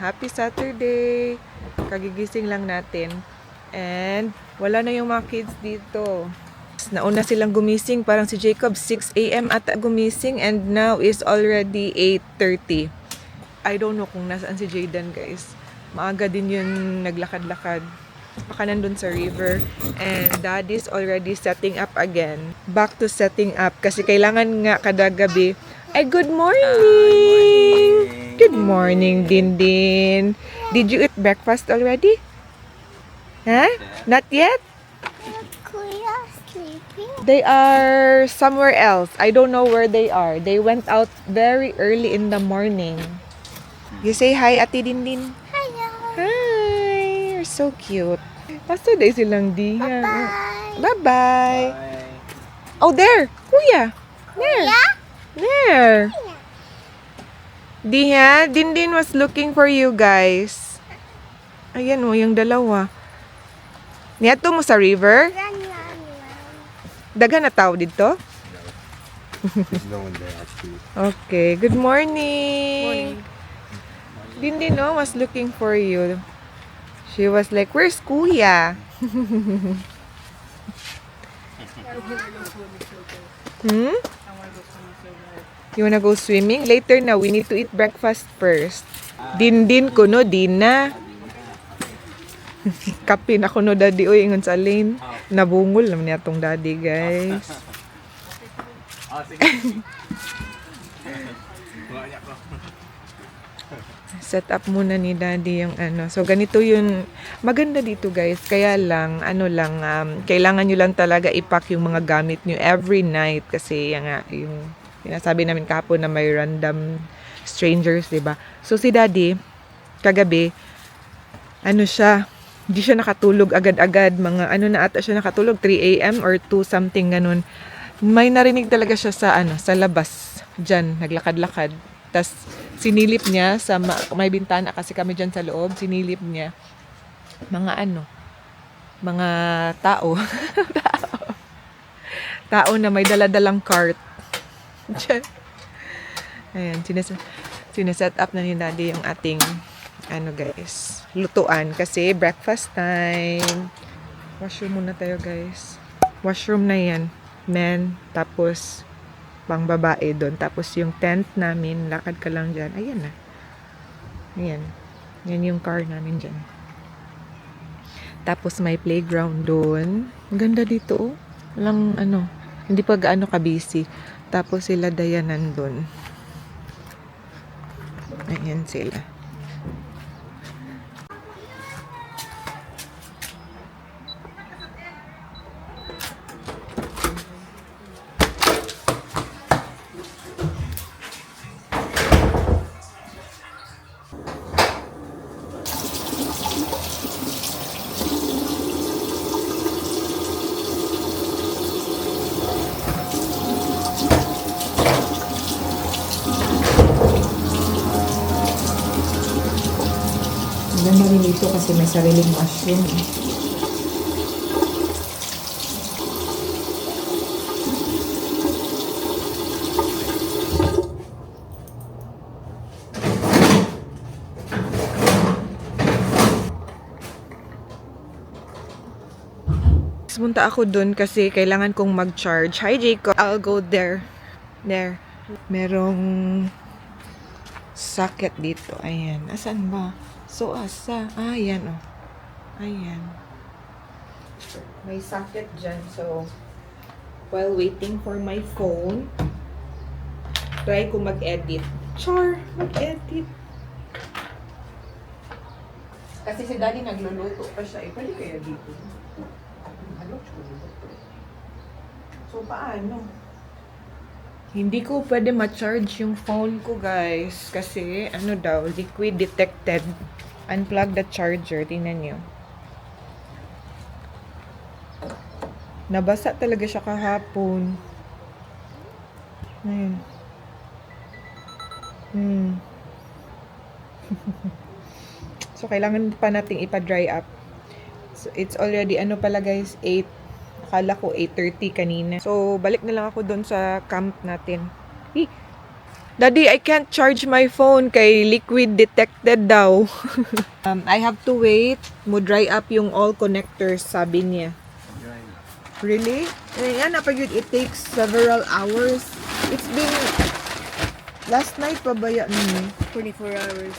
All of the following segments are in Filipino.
Happy Saturday! Kagigising lang natin. And wala na yung mga kids dito. Nauna silang gumising, parang si Jacob 6 a.m. ata gumising and now is already 8:30. I don't know kung nasaan si Jayden, guys. Maaga din yun naglakad-lakad. Baka nandun sa river. And daddy's already setting up again. Back to setting up. Kasi kailangan nga kada gabi. Ay, good morning! Good morning, Dindin. Did you eat breakfast already? Huh? Not yet? Kuya sleeping. They are somewhere else. I don't know where they are. They went out very early in the morning. You say hi, Ate Dindin. Hello. Hi! You're so cute. Basta day silang diha. Bye. Bye-bye. Oh, there! Kuya! There! Kuya? There! Diha, Dindin was looking for you guys. Ayan o, yung dalawa. Niyato mo sa river? Run, run, run. Daghan na tao dito? There's no one there actually. Okay, good morning. Dindin no, was looking for you. She was like, where's Kuya? Hmm? You wanna go swimming? Later na, we need to eat breakfast first. Dindin ko no, din na. Kape na ko no, daddy. Uy, ingon sa lane. Nabungol naman niya tong daddy, guys. Set up muna ni daddy yung ano. So, ganito yun. Maganda dito, guys. Kaya lang, kailangan nyo lang talaga ipack yung mga gamit nyo every night. Kasi, yan nga, yung sinasabi namin kahapon na may random strangers, diba? So, si daddy, kagabi, hindi siya nakatulog agad-agad. Mga na ata siya nakatulog, 3 a.m. or 2 something ganun. May narinig talaga siya sa labas. Diyan, naglakad-lakad. Tas sinilip niya sa may bintana kasi kami diyan sa loob, sinilip niya mga tao. Tao na may dala-dalang cart. Diyan. Ayan, sineset up na ni Daddy yung ating guys, lutuan kasi breakfast time. Washroom muna tayo, guys. Washroom na yan, men. Tapos pang babae doon. Tapos yung tent namin, lakad ka lang dyan. Ayan na. Ayan. Yan yung car namin dyan. Tapos may playground doon. Ganda dito, oh. Walang hindi pa gaano ka-busy. Tapos sila Dayan nandun. Ayan sila. Maganda rin dito kasi may sariling mushroom. Punta ako dun kasi kailangan kong mag-charge. Hi, Jacob. I'll go there. There. Merong socket dito. Ayan. Asan ba? So, asa? Ayan, oh. Ayan. May socket dyan. So, while waiting for my phone, try ko mag-edit. Char! Mag-edit. Kasi si Daddy nagluluto pa siya. Pwede kaya dito? So, paano? Hindi ko pwede ma-charge yung phone ko, guys. Kasi, liquid detected. Unplug the charger. Tingnan nyo. Nabasa talaga siya kahapon. Ayun. So, kailangan pa nating ipa-dry up. So, it's already, pala guys, 8. Akala ko 8:30 kanina. So, balik na lang ako doon sa camp natin. Daddy, I can't charge my phone kay liquid detected daw. I have to wait. Mo dry up yung all connectors, sabi niya. Really? Yan, napagod, it takes several hours. It's been... Last night pa ba yan? 24 hours.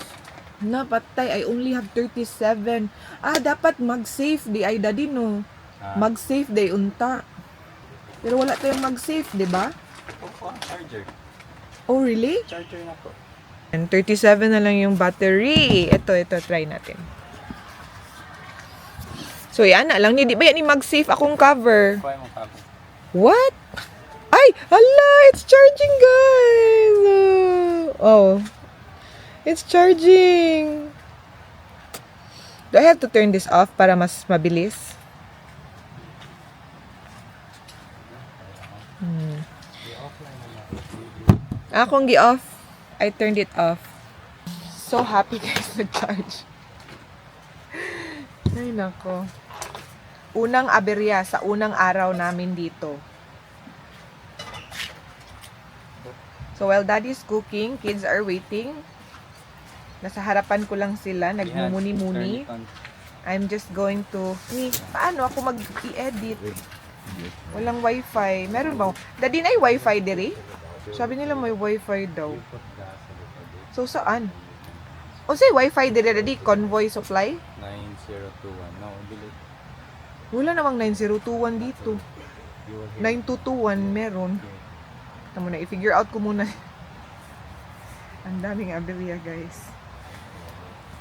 Napatay, I only have 37. Dapat mag-save di ay daddy no. Mag-save di unta. Pero wala tayong mag-save, di ba? Opo, charger. Oh, really? Charger na po. And 37 na lang yung battery. Ito, try natin. So, yan na lang. Di ba yan mag-save akong cover? Kuha mo cover. What? Ay! Hala! It's charging, guys! Oh. It's charging! Do I have to turn this off para mas mabilis? Akong gi-off. I turned it off. So happy guys nag-charge. Ay nako. Unang aberya sa unang araw namin dito. So while daddy's cooking, kids are waiting. Nasa harapan ko lang sila, nagmumuni-muni. I'm just going to... paano ako mag-i-edit? Walang wifi. Meron ba? Daddy na wifi diri? Sabi nila may wifi daw. So saan? O say wifi diri daddy? Convoy supply? 9021. No, delete. Wala namang 9021 dito. 9221 meron. Tama na, i-figure out ko muna. Ang daming aberya guys.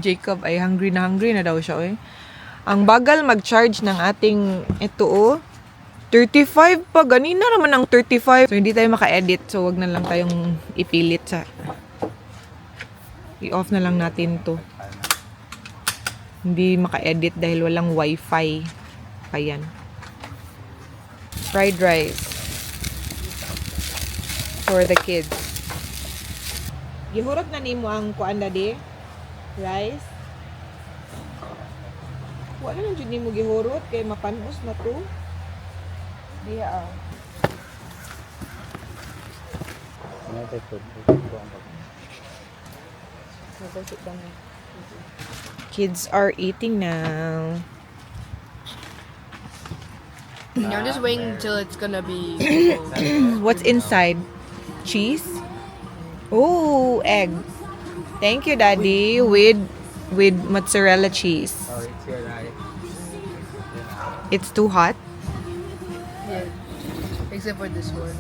Jacob ay hungry na daw siya eh. Ang bagal mag-charge ng ating ito oh. 35 pa. Ganina naman ang 35. So, hindi tayo maka-edit. So, wag na lang tayong ipilit sa... I-off na lang natin to. Hindi maka-edit dahil walang wifi. Ayan. Fried rice. For the kids. Gihurot na nimo ang kuan daddy? Rice? Wala lang dyan nimo gihurot kay mapanos na to. Diya Kids are eating now. I'm just waiting until it's gonna be What's inside? Cheese? Oh, egg. Thank you, Daddy. With mozzarella cheese. Oh, it's here, right? It's too hot. yeah. Except for this one.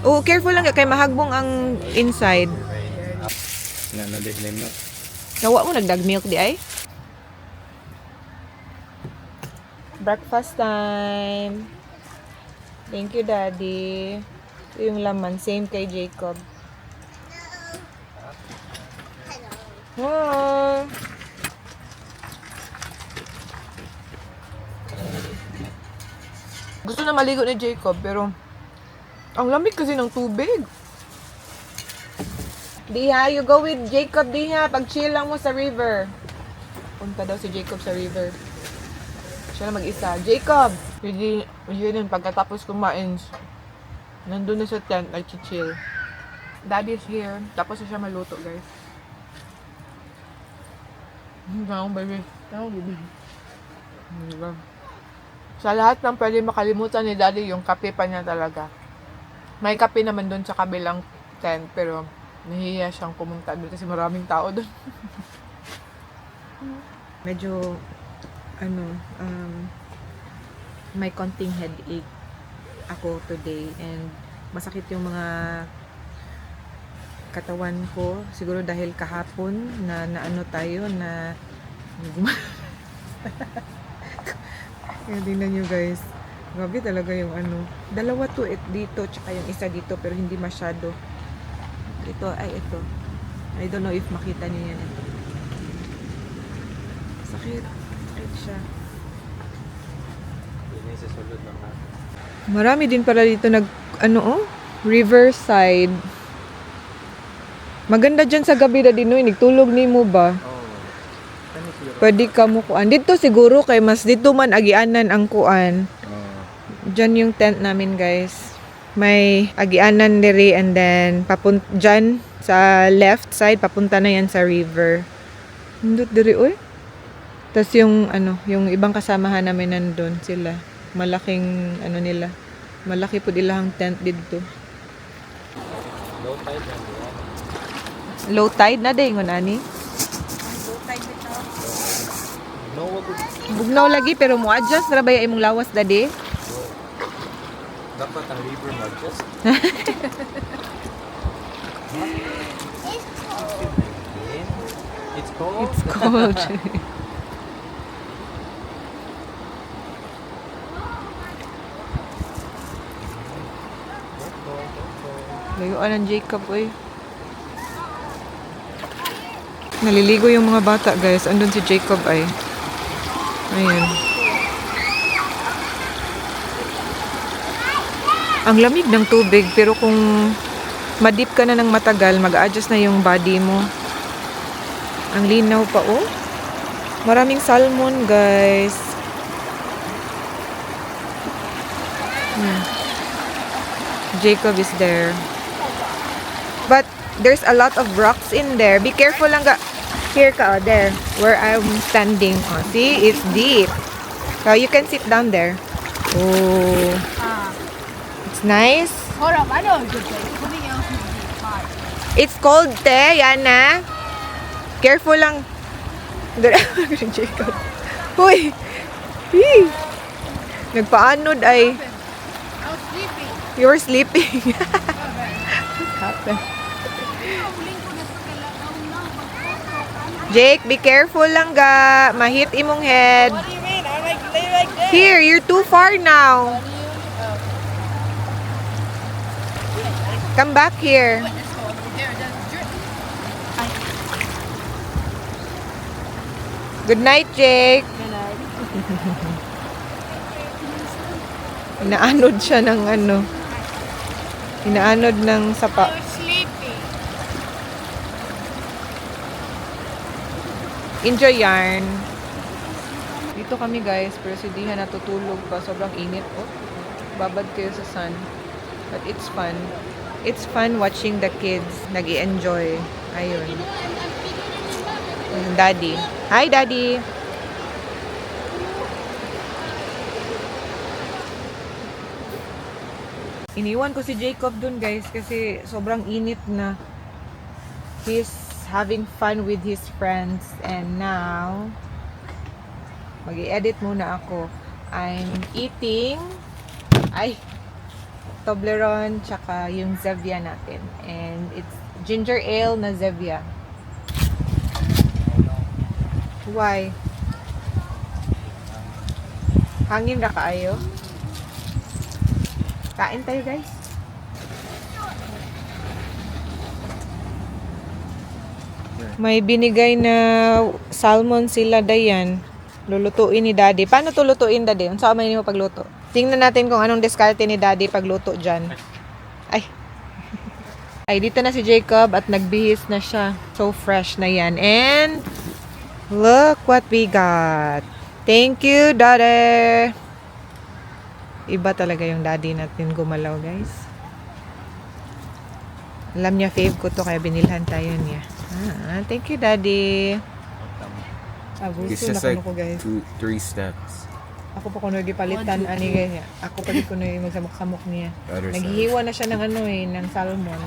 Oh, careful lang kay mahagbong ang inside. Nanadihlim mo. Nawa mo nagdag milk di ay? Breakfast time. Thank you, Daddy. Ito yung laman. Same kay Jacob. Oh. Gusto na maligo ni Jacob, pero ang lamig kasi ng tubig. Diha, you go with Jacob, Diha. Pag-chill lang mo sa river. Punta daw si Jacob sa river. Siya na mag-isa. Jacob! Yun, pagkatapos kumain, nandun na sa tent, nag-chill. Daddy is here. Tapos na siya maluto, guys. Tanong, baby. Tanong, baby. Diba? Sa lahat ng pwede makalimutan ni Daddy, yung kape pa niya talaga. May kape naman dun sa kabilang tent, pero nahihiya siyang pumunta doon kasi maraming tao doon. Medyo, may konting headache ako today and masakit yung mga katawan ko. Siguro dahil kahapon na ano tayo na Kaya tingnan nyo guys. Grabe talaga yung dalawa to dito tsaka yung isa dito pero hindi masyado. Ito. I don't know if makita niyo yan. Sakit siya. Marami din pala dito Riverside. Maganda dyan sa gabi na dinoy. Nagtulog ni mo ba? Pwede ka mo kuan. Dito siguro kay mas dito man agianan ang kuan. Dyan yung tent namin guys. may agianan diri and then dyan sa left side papunta na yan sa river. Nindot diri oy. Tas yung yung ibang kasamahan namin nandun sila. Malaking nila. Malaki po ilahang tent dito. Low tide na diyan. Low tide na day ngon ani. No, wag ko. Bugnaw lagi pero mo adjust ra ba yung imong lawas dadi? Dapat ang river mag-just. It's cold. It's cold. Layuan ang Jacob, oy. Naliligo yung mga bata, guys. Andun si Jacob, ay. Ayan. Ang lamig ng tubig, pero kung madip ka na ng matagal, mag-adjust na yung body mo. Ang linaw pa, oh. Maraming salmon, guys. Jacob is there. But there's a lot of rocks in there. Be careful lang ga. Here ka, there. Where I'm standing. Oh, see? It's deep. So you can sit down there. Oh. It's nice. Hold up, I know a good place. Something else would be hot. It's cold, te. Yana. Careful lang. Jacob. Uy. Hee. Nagpaanod ay. I was sleeping. You were sleeping. What happened? Jake, be careful lang ga. Mahit imong head. What do you mean? I like lay like this. Here, you're too far now. Come back here. Let's go over there. That's drip. Good night, Jake. Good night. Inaanod siya ng Inaanod ng sapa. I was sleeping. Enjoy yarn. Dito kami guys, pero si Diha natutulog pa. Sobrang init. Oh, babad kayo sa sun. But it's fun. It's fun watching the kids nag-i-enjoy. Ayun. Yung daddy. Hi, daddy! Iniwan ko si Jacob dun guys kasi sobrang init na. He's having fun with his friends and now mag-i-edit muna ako. I'm eating Toblerone tsaka yung Zevia natin and it's ginger ale na Zevia. Why? Hangin ra kaayo? Kain tayo guys. May binigay na salmon sila Dayan. Lulutuin ni Daddy. Paano to lutuin, Daddy? Ang saan mo pagluto? Tingnan natin kung anong diskarte ni Daddy pagluto dyan. Ay. Ay, dito na si Jacob at nagbihis na siya. So fresh na yan. And look what we got. Thank you, Daddy. Iba talaga yung daddy natin gumalaw, guys. Alam niya, fave ko to, kaya binilhan tayo niya. Thank you, Daddy. It's Gusto just na like ko, guys. 2-3 steps. Ako pa kuno gipalitan ani guys. Ako pa kuno yung magsamok-samok niya. Other side. Naghihiwa na siya ng ng salmon,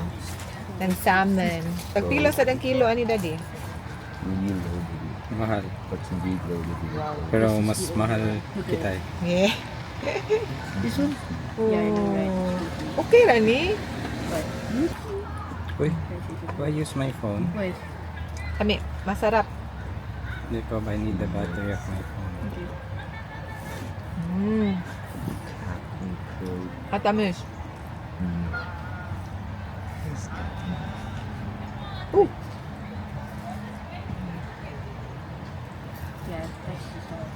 ng salmon. Pagpilo sa kilo ani Daddy? Really low, baby. Mahal. But some big low, baby. Pero mas mahal kita eh. Yeah. This one? Oh. Yeah, I know, right? Okay ra ni. Uy, why use my phone? Wait. Kami masarap. Jacob, I need the battery of my phone. Okay. Atamis. Mm. Ooh. Yeah, that's just how.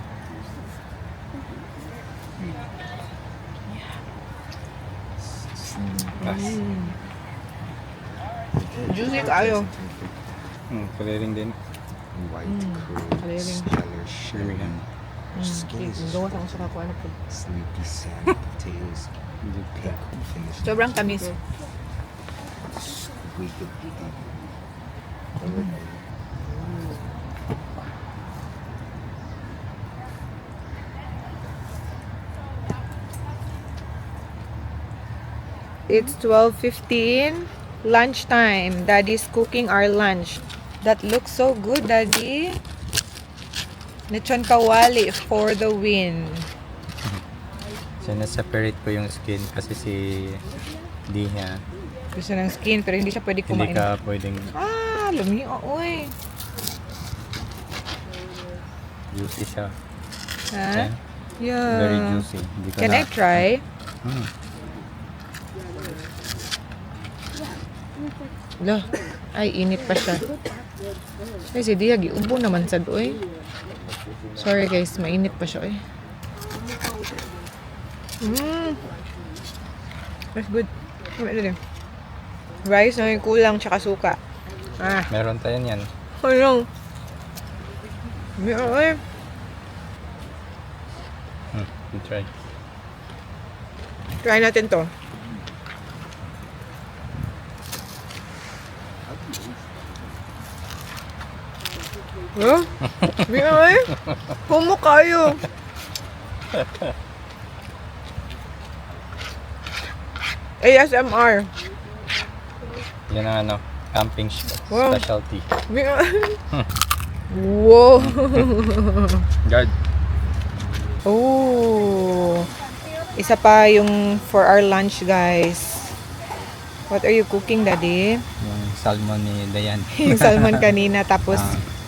Juicy kayo. Coloring din. White curls, coloring. color shimmery, Coloring. skin is Gawa sa ako sa kakuan po. sleepy sand. tails. Pink finish. Sobrang tamis. Wicked pretty. It's 12:15. Lunchtime. Daddy's cooking our lunch. That looks so good, Daddy. Lechon kawali for the win. So, na-separate ko yung skin kasi si Diha, Gusto ng skin pero hindi siya pwede hindi kumain. ka pwedeng Lumi, oy. juicy siya. Ha? Okay? Yeah. Very juicy. Hindi ko Can na, I try? Hmm. Lo, ay init pa siya. Ay, si Dia, giubo naman sa doy. Sorry guys, mainit pa siya eh. That's good. Rice na yung kulang tsaka suka. Meron tayo niyan. Ano? Meron eh. You try. Try natin to. Huh? Meron eh. Humo kayo. ASMR. Yan ang ano, camping Wow. specialty. Wow. Guard. Oh. Isa pa yung for our lunch, guys. What are you cooking, Daddy? Yung salmon ni Dayan. Yung salmon kanina tapos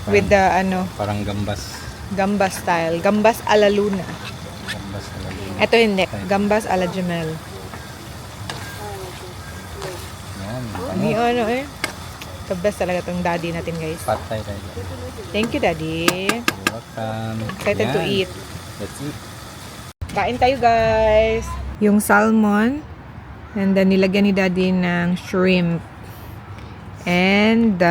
with the Parang gambas. gambas style. Gambas a la Luna. Gambas talaga. Ito hindi. Gambas a la Jamel. Yan. Hindi eh. The best talaga tong daddy natin, guys. Patay tayo. Thank you, Daddy. You're welcome. Excited to Yan. eat. Let's eat. Kain tayo, guys. Yung salmon. And then, nilagyan ni Daddy ng shrimp. And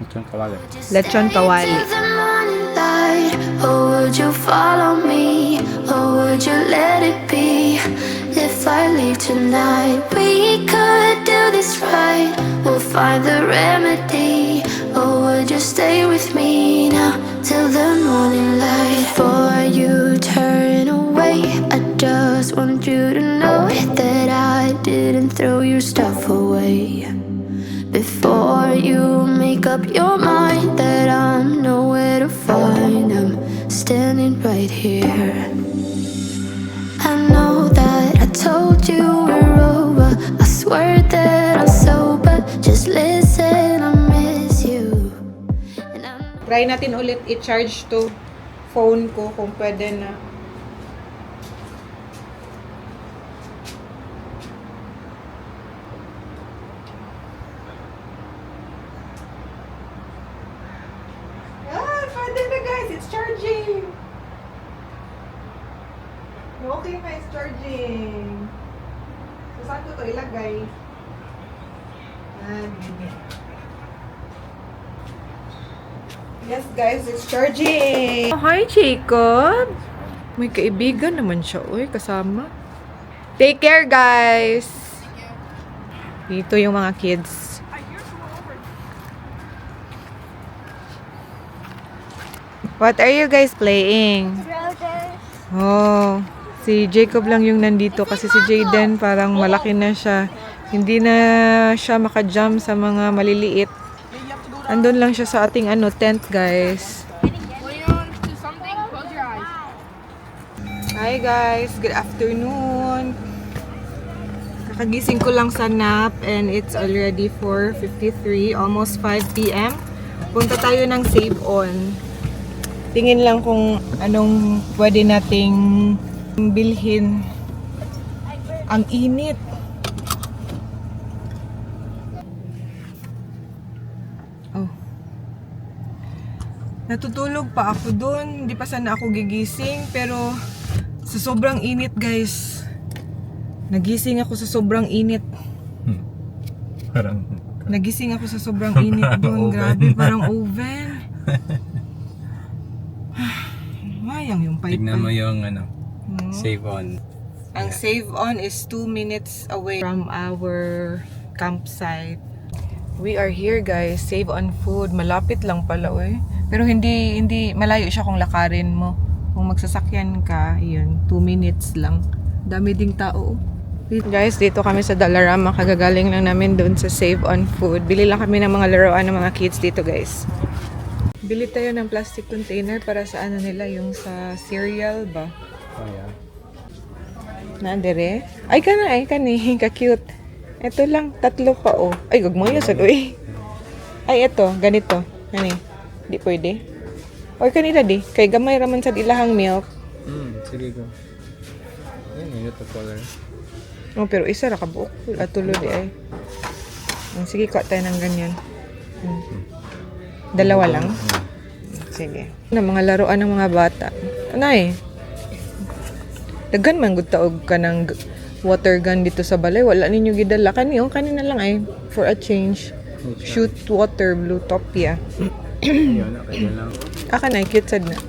Lechon kawali. lechon kawali. Till the morning light. Or would you follow me? Or would you let it be? If I leave tonight, we could do this right. We'll find the remedy. Or would you stay with me now till the morning light? Before you turn away, I just want you to know that I didn't throw your stuff away. Before you make up your mind that I'm nowhere to find, I'm standing right here. I know that I told you we're over. I swear that I'm sober. Just listen, I miss you. And I'm Try natin ulit i-charge to phone ko kung pwede na. Pwede na, guys. It's charging. Okay na, it's charging. So, saan ko to ilagay? Ganyan. Yes, guys, it's charging. Oh, hi, Jacob. May kaibigan naman siya, kasama. Take care, guys. Dito yung mga kids. What are you guys playing? Oh, si Jacob lang yung nandito kasi si Jaden parang malaki na siya. Hindi na siya maka-jump sa mga maliliit. Andun lang siya sa ating tent, guys. Hi guys, good afternoon. Kakagising ko lang sa nap and it's already 4:53, almost 5 p.m. Punta tayo ng Save On. Tingin lang kung anong pwede nating bilhin. Ang init. Oh. Natutulog pa ako doon. Hindi pa sana ako gigising. Pero sa sobrang init, guys. Nagising ako sa sobrang init. Parang Nagising ako sa sobrang init doon. Grabe, parang oven. Mayang yung pipe. tignan mo yung Hmm? save on. Ang save on is 2 minutes away from our campsite. We are here guys, save on food. Malapit lang pala Pero hindi malayo siya kung lakarin mo. Kung magsasakyan ka, yun, 2 minutes lang. Dami ding tao. Guys, dito kami sa Dollarama. Kagagaling lang namin doon sa save on food. Bili lang kami ng mga laruan ng mga kids dito guys. Bili tayo ng plastic container para sa ano nila, yung sa cereal ba? Oh, yeah. Nandere? Ay, kani. Ka-cute. Ito lang, 3 pa Ay, gagmoy yun, Ay, ito, ganito. Kani, di pwede. Or kanila di, kay gamay raman sa ilahang milk. Sige go. Yan, ito color. Pero isa ra kabuok. Atulo di ay. Sige, kuha tayo ng ganyan. 2 lang. Sige. Na mga laruan ng mga bata. Anay. Daghan man gud taog ka ng water gun dito sa balay. Wala ninyo gidala kanina lang ay for a change. Shoot water Bluetopia. Ayun, okay lang. Na cute sad na.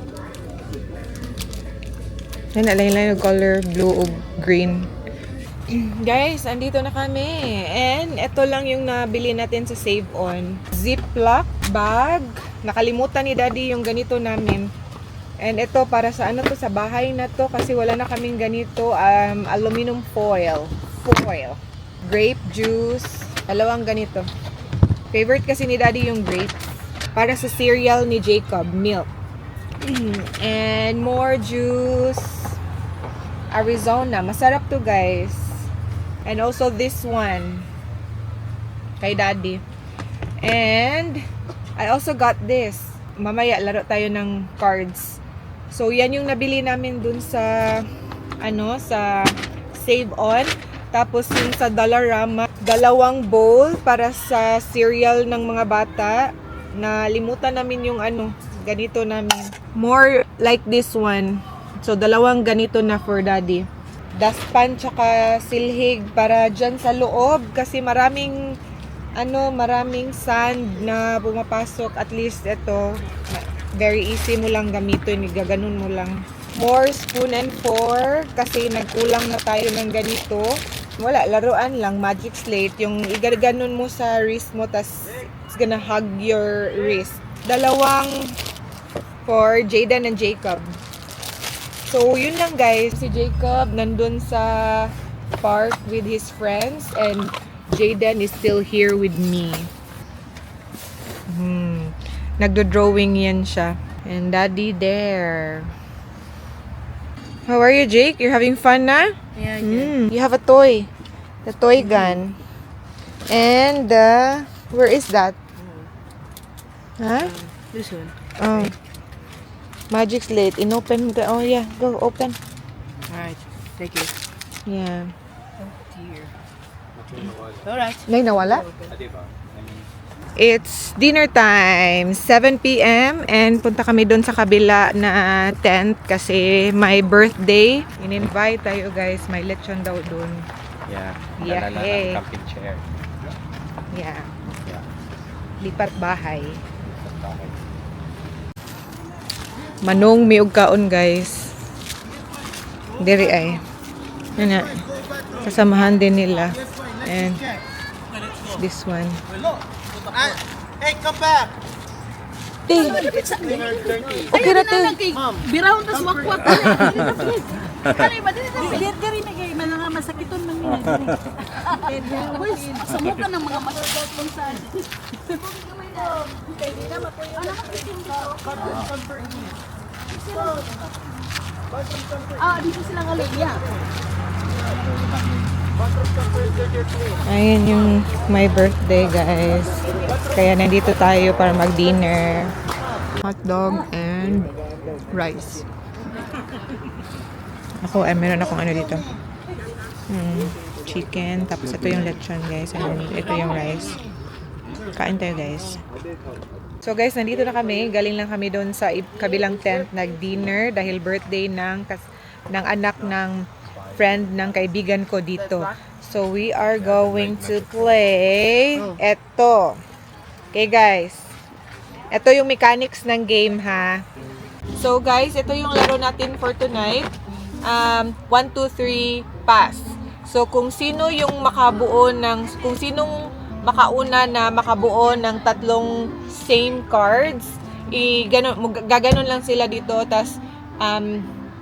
Yan na lain color blue o green. Guys, andito na kami. And ito lang yung nabili natin sa Save On. Ziploc bag. Nakalimutan ni Daddy yung ganito namin. And ito para sa ano to, sa bahay na to kasi wala na kaming ganito. Aluminum foil. Grape juice. 2 ganito. Favorite kasi ni Daddy yung grape. Para sa cereal ni Jacob, milk. And more juice. Arizona. Masarap to guys. And also this one. Kay Daddy. And I also got this. Mamaya laro tayo ng cards. So yan yung nabili namin dun sa sa Save On. Tapos yung sa Dollarama, 2 bowl para sa cereal ng mga bata. Nalimutan namin yung ganito namin. More like this one. So 2 ganito na for Daddy. Dustpan tsaka silhig para dyan sa loob kasi maraming sand na pumapasok. At least ito, very easy mo lang gamitin, gaganon mo lang. More spoon and fork kasi nagkulang na tayo ng ganito. Wala, laruan lang, magic slate. Yung igaganon mo sa wrist mo, tas it's gonna hug your wrist. 2 for Jaden and Jacob. So, yun lang guys. Si Jacob nandun sa park with his friends and Jaden is still here with me. Nagdo-drawing yan siya. And Daddy there. How are you, Jake? You're having fun na? Yeah, You have a toy. The toy gun. And where is that? Huh? This one. Oh. Magic slate. Inopen mo. Oh yeah. Go, open. Alright. Thank you. Yeah. Oh dear. Alright. Nay, nawala? It's dinner time, 7 p.m. and punta kami doon sa kabila na tent kasi my birthday. In-invite tayo guys, may lechon daw doon. Yeah. Yeah, Dala hey. ng camping chair. Yeah, Yeah. lipat bahay. Manong miog kaon guys. Diri ay. Ano, kasamahan din nila. And this one. Hey, come back! Okay na te. Birahon tas wakwak. Kali ba dili ta diri na kay mga masakiton man nila. Hoy, samo ka ng mga masakitong sa. Dito sila ngaluya. Ayun yung my birthday guys. Kaya nandito tayo para mag-dinner. Hot dog and rice. Ako, meron akong ano dito. Chicken. Tapos ito yung lechon guys. And ito yung rice. Kain tayo guys. So guys, nandito na kami. Galing lang kami doon sa kabilang tent nag-dinner dahil birthday ng anak ng friend ng kaibigan ko dito. So we are going to play eto. Okay guys. Ito yung mechanics ng game ha. So guys, ito yung laro natin for tonight. 1, 2, 3, pass. So, kung sino yung makabuo kung sinong makauna na makabuo ng tatlong same cards, gaganon lang sila dito, tas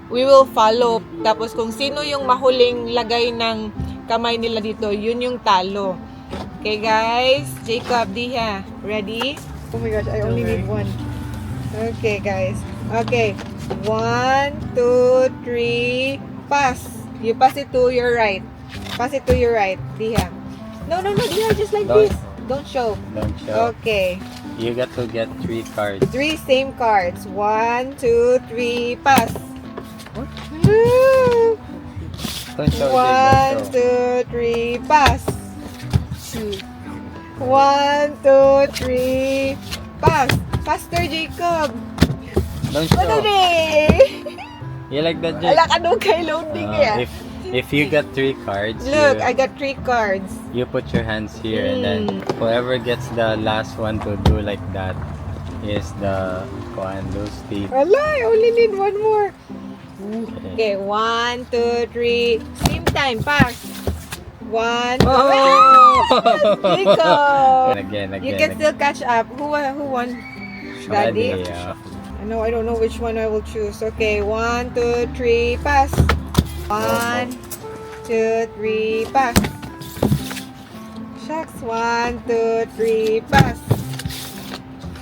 we will follow. Tapos, kung sino yung mahuling lagay ng kamay nila dito, yun yung talo. Okay, guys? Jacob, Diha, ready? Oh my gosh, I only need one. Okay, guys. Okay. 1, 2, 3, pass. You pass it to your right. Pass it to your right, Diha. No, Diha, just like Don't- this. Don't show. Don't show. Okay. You got to get 3 cards. 3 same cards. 1, 2, 3, pass. Don't show. 1, Jake, 2, 3, pass. 1, 2, 3, pass. Faster, Jacob. don't show. Ano Don't show. ni? You like that, Jake? Ala ka doon kay loading yan. If you got 3 cards, Look, I got 3 cards. you put your hands here, and then whoever gets the last one to do like that is the those teeth. Ala, I only need one more. Okay. Okay, 1, 2, 3. Same time, pass. 1, 2, Oh! Jacob. Again. You can still catch up. Who won? Daddy? Yeah. I don't know which one I will choose. Okay, 1, 2, 3, pass. 1, 2, 3, pass. Shucks. 1, 2, 3, pass.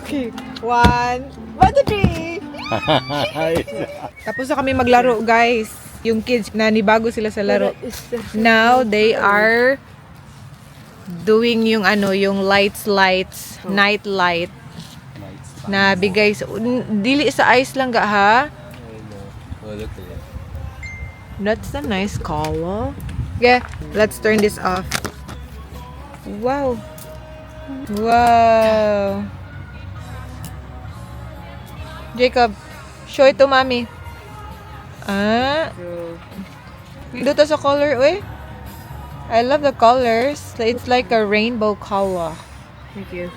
Okay, 1, 2, 3. Tapos na kami maglaro, guys. Yung kids, nanibago sila sa laro. Now, they are doing yung lights, night light na bigay sa, dili sa ice lang ga ha. Oh, look at it. That's a nice color. Yeah, let's turn this off. Wow. Wow. Jacob, show it to mommy. Ah. Dito sa color, uy. I love the colors. It's like a rainbow color. Thank you.